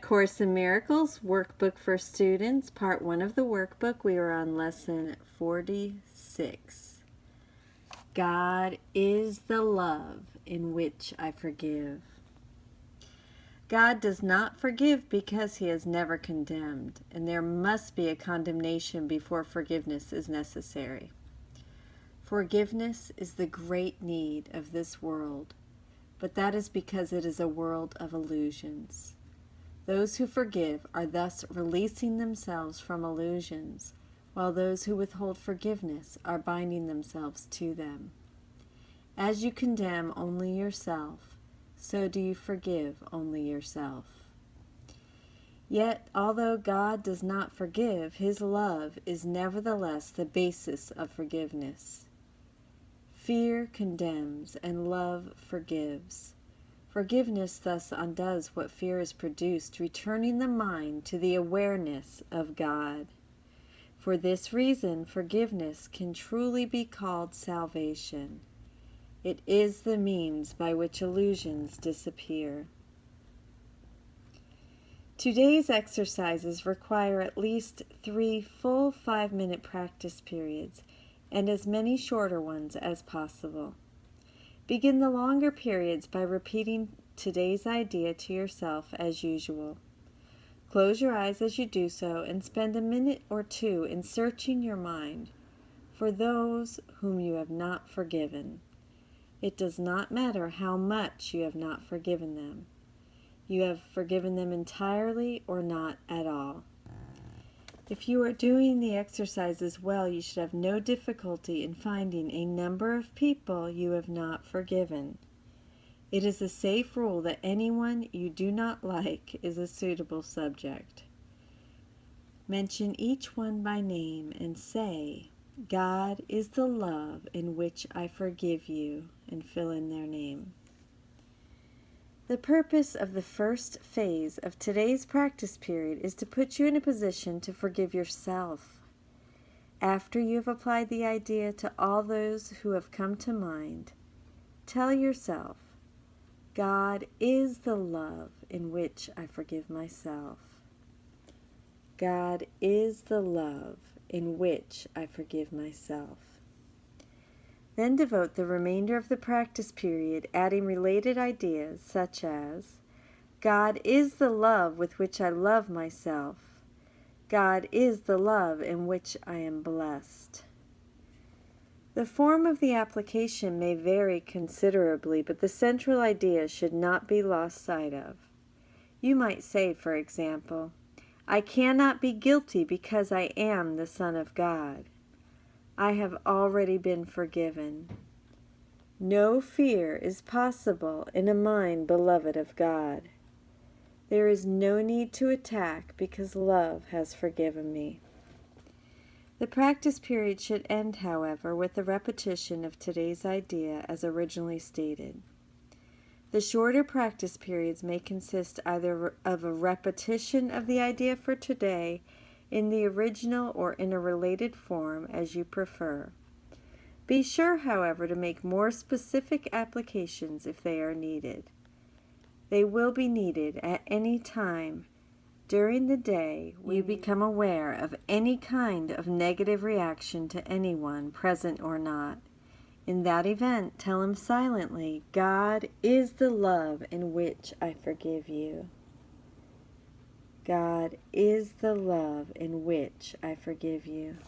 Course in Miracles Workbook for Students, Part 1 of the workbook. We are on Lesson 46. God is the love in which I forgive. God does not forgive because he is never condemned, and there must be a condemnation before forgiveness is necessary. Forgiveness is the great need of this world, but that is because it is a world of illusions. Those who forgive are thus releasing themselves from illusions, while those who withhold forgiveness are binding themselves to them. As you condemn only yourself, so do you forgive only yourself. Yet, although God does not forgive, his love is nevertheless the basis of forgiveness. Fear condemns and love forgives. Forgiveness thus undoes what fear has produced, returning the mind to the awareness of God. For this reason, forgiveness can truly be called salvation. It is the means by which illusions disappear. Today's exercises require at least 3 full 5-minute practice periods and as many shorter ones as possible. Begin the longer periods by repeating today's idea to yourself as usual. Close your eyes as you do so and spend a minute or two in searching your mind for those whom you have not forgiven. It does not matter how much you have not forgiven them. You have forgiven them entirely or not at all. If you are doing the exercises well, you should have no difficulty in finding a number of people you have not forgiven. It is a safe rule that anyone you do not like is a suitable subject. Mention each one by name and say, "God is the love in which I forgive you," and fill in their name. The purpose of the first phase of today's practice period is to put you in a position to forgive yourself. After you have applied the idea to all those who have come to mind, tell yourself, "God is the love in which I forgive myself." God is the love in which I forgive myself. Then devote the remainder of the practice period adding related ideas such as, "God is the love with which I love myself." "God is the love in which I am blessed." The form of the application may vary considerably, but the central idea should not be lost sight of. You might say, for example, "I cannot be guilty because I am the Son of God. I have already been forgiven. No fear is possible in a mind beloved of God. There is no need to attack because love has forgiven me." The practice period should end, however, with the repetition of today's idea as originally stated. The shorter practice periods may consist either of a repetition of the idea for today in the original or in a related form as you prefer. Be sure, however, to make more specific applications if they are needed. They will be needed at any time during the day when you become aware of any kind of negative reaction to anyone, present or not. In that event, tell him silently, "God is the love in which I forgive you." God is the love in which I forgive you.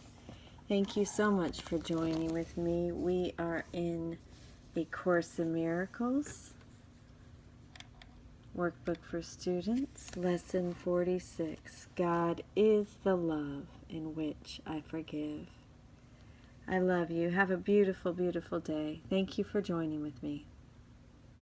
Thank you so much for joining with me. We are in A Course in Miracles, Workbook for Students, Lesson 46. God is the love in which I forgive. I love you. Have a beautiful, beautiful day. Thank you for joining with me.